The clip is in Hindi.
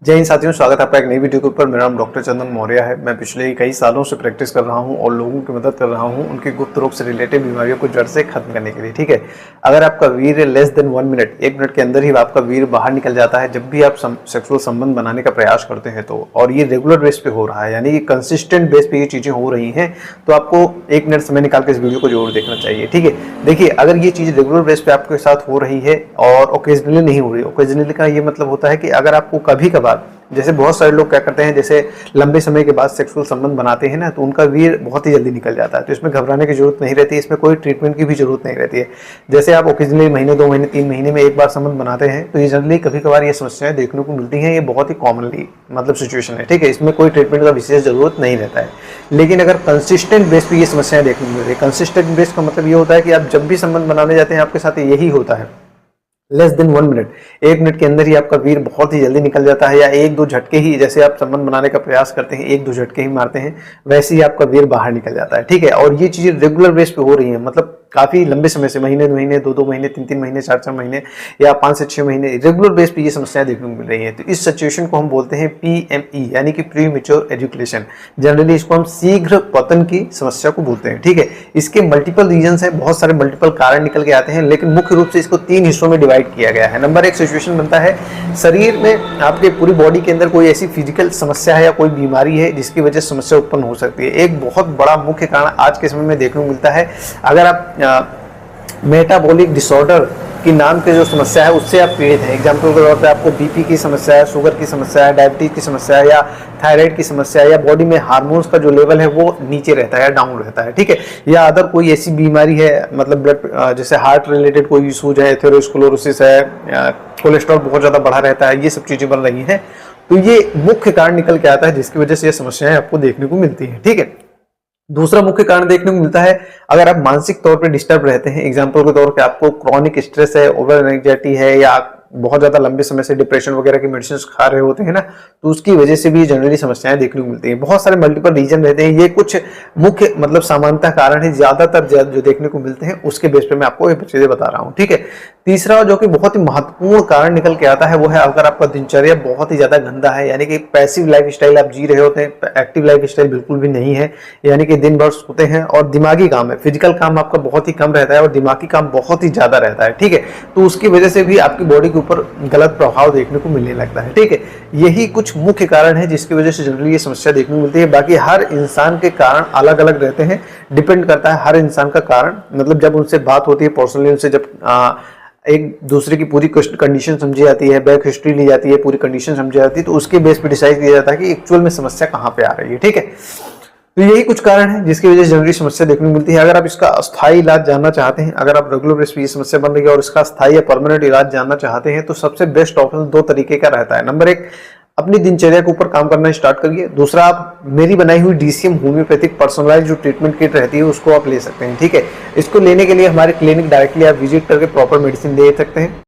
जय हिंद साथियों, स्वागत है आपका एक नई वीडियो के ऊपर। मेरा नाम डॉक्टर चंदन मौर्य है। मैं पिछले कई सालों से प्रैक्टिस कर रहा हूं और लोगों की मदद कर रहा हूं उनके गुप्त रोग से रिलेटेड बीमारियों को जड़ से खत्म करने के लिए। ठीक है, अगर आपका वीर्य लेस देन 1 मिनट, 1 मिनट के अंदर ही आपका वीर्य बाहर निकल जाता है जब भी आप सेक्सुअल संबंध बनाने का प्रयास करते हैं तो, और ये रेगुलर बेस पे हो रहा है, यानी कि कंसिस्टेंट बेस पे ये चीजें हो रही हैं, तो आपको 1 मिनट समय निकाल के इस वीडियो को जरूर देखना चाहिए। ठीक है, देखिए, अगर ये चीज रेगुलर बेस पे आपके साथ हो रही है और ओकेजनली नहीं हो रही, ओकेजनली का ये मतलब होता है कि अगर आपको कभी कभार, जैसे बहुत सारे लोग क्या करते हैं, जैसे लंबे समय के बाद सेक्सुअल संबंध बनाते हैं ना, तो उनका वीर्य बहुत ही जल्दी निकल जाता है, तो इसमें घबराने की जरूरत नहीं रहती है, इसमें कोई ट्रीटमेंट की भी जरूरत नहीं रहती है। जैसे आप ओकेजनली महीने, 2 महीने, 3 महीने में एक बार संबंध बनाते हैं, तो ये जनरली कभी कभार ये समस्याएं देखने को मिलती हैं। ये बहुत ही कॉमनली मतलब सिचुएशन है। ठीक है, इसमें कोई ट्रीटमेंट का विशेष जरूरत नहीं रहता है। लेकिन अगर कंसिस्टेंट बेस पे ये समस्याएं देखने को मिल रही है, कंसिस्टेंट बेस का मतलब ये होता है कि आप जब भी संबंध बनाने जाते हैं आपके साथ यही होता है, लेस देन 1 मिनट, 1 मिनट के अंदर ही आपका वीर्य बहुत ही जल्दी निकल जाता है, या 1-2 झटके ही, जैसे आप संबंध बनाने का प्रयास करते हैं 1-2 झटके ही मारते हैं, वैसे ही आपका वीर्य बाहर निकल जाता है। ठीक है, और ये चीजें रेगुलर बेस पे हो रही हैं, मतलब काफी लंबे समय से, महीने 2 महीने, 3 महीने, 4 महीने या 5 से 6 महीने रेगुलर बेस पे ये समस्याएं देखने को मिल रही हैं। तो इस सिचुएशन को हम बोलते हैं PME, यानी कि प्री मैच्योर एजुकेशन। जनरली इसको हम शीघ्र पतन की समस्या को बोलते हैं। ठीक है, इसके मल्टीपल रीजंस हैं, बहुत सारे मल्टीपल कारण निकल के आते हैं, लेकिन मुख्य रूप से इसको 3 हिस्सों में डिवाइड किया गया है। नंबर 1 सिचुएशन बनता है शरीर में, आपके पूरी बॉडी के अंदर कोई ऐसी फिजिकल समस्या है या कोई बीमारी है जिसकी वजह से समस्या उत्पन्न हो सकती है। एक बहुत बड़ा मुख्य कारण आज के समय में देखने को मिलता है, अगर आप मेटाबॉलिक डिसऑर्डर की नाम की जो समस्या है उससे आप पीड़ित हैं, एग्जाम्पल के तौर पे आपको बीपी की समस्या है, शुगर की समस्या है, डायबिटीज की समस्या है, या थायराइड की समस्या है, या बॉडी में हार्मोन्स का जो लेवल है वो नीचे रहता है, डाउन रहता है। ठीक है, या अदर कोई ऐसी बीमारी है, मतलब ब्लड, जैसे हार्ट रिलेटेड कोई इशूज है, एथेरोस्क्लेरोसिस है, कोलेस्ट्रॉल बहुत ज्यादा बढ़ा रहता है, ये सब चीजें बन रही हैं, तो ये मुख्य कारण निकल के आता है जिसकी वजह से ये समस्याएं आपको देखने को मिलती है। ठीक है, दूसरा मुख्य कारण देखने को मिलता है, अगर आप मानसिक तौर पे डिस्टर्ब रहते हैं, एग्जाम्पल के तौर पे आपको क्रॉनिक स्ट्रेस है, ओवर एंजाइटी है, या बहुत ज्यादा लंबे समय से डिप्रेशन वगैरह की मेडिसिन खा रहे होते हैं ना, तो उसकी वजह से भी जनरली समस्याएं देखने को मिलती हैं। बहुत सारे मल्टीपल रीजन रहते हैं, ये कुछ मुख्य मतलब सामान्यतः कारण है, ज्यादातर जो देखने को मिलते हैं उसके बेस पे मैं आपको ये चीजें बता रहा हूँ। ठीक है, तीसरा जो कि बहुत ही महत्वपूर्ण कारण निकल के आता है वो है, अगर आपका दिनचर्या बहुत ही ज्यादा गंदा है, यानी कि पैसिव लाइफ स्टाइल आप जी रहे होते हैं, एक्टिव लाइफ स्टाइल बिल्कुल भी नहीं है, यानी कि दिन भर सोते हैं और दिमागी काम है, फिजिकल काम आपका बहुत ही कम रहता है और दिमागी काम बहुत ही ज्यादा रहता है। ठीक है, तो उसकी वजह से भी आपकी बॉडी के ऊपर गलत प्रभाव देखने को मिलने लगता है। ठीक है, यही कुछ मुख्य कारण है जिसकी वजह से जनरली ये समस्या देखने को मिलती है। बाकी हर इंसान के कारण अलग अलग रहते हैं, डिपेंड करता है हर इंसान का कारण, मतलब जब उनसे बात होती है पर्सनली, उनसे जब एक दूसरे की पूरी कंडीशन समझी जाती है, बैक हिस्ट्री ली जाती है, पूरी कंडीशन समझी जाती है, तो उसके बेस पे डिसाइड किया जाता है कि एक्चुअल में समस्या कहाँ पे आ रही है। ठीक है, तो यही कुछ कारण है जिसकी वजह से जनरली समस्या देखने को मिलती है। अगर आप इसका अस्थायी इलाज जानना चाहते हैं, अगर आप रेगुलर बेस पे ये समस्या बन रही है और इसका अस्थायी या परमानेंट इलाज जानना चाहते हैं, तो सबसे बेस्ट ऑप्शन 2 तरीके का रहता है। नंबर 1, अपनी दिनचर्या के ऊपर काम करना स्टार्ट करिए। दूसरा, आप मेरी बनाई हुई DCM होम्योपैथिक पर्सनलाइज्ड जो ट्रीटमेंट किट रहती है उसको आप ले सकते हैं। ठीक है, इसको लेने के लिए हमारे क्लिनिक डायरेक्टली आप विजिट करके प्रॉपर मेडिसिन ले सकते हैं।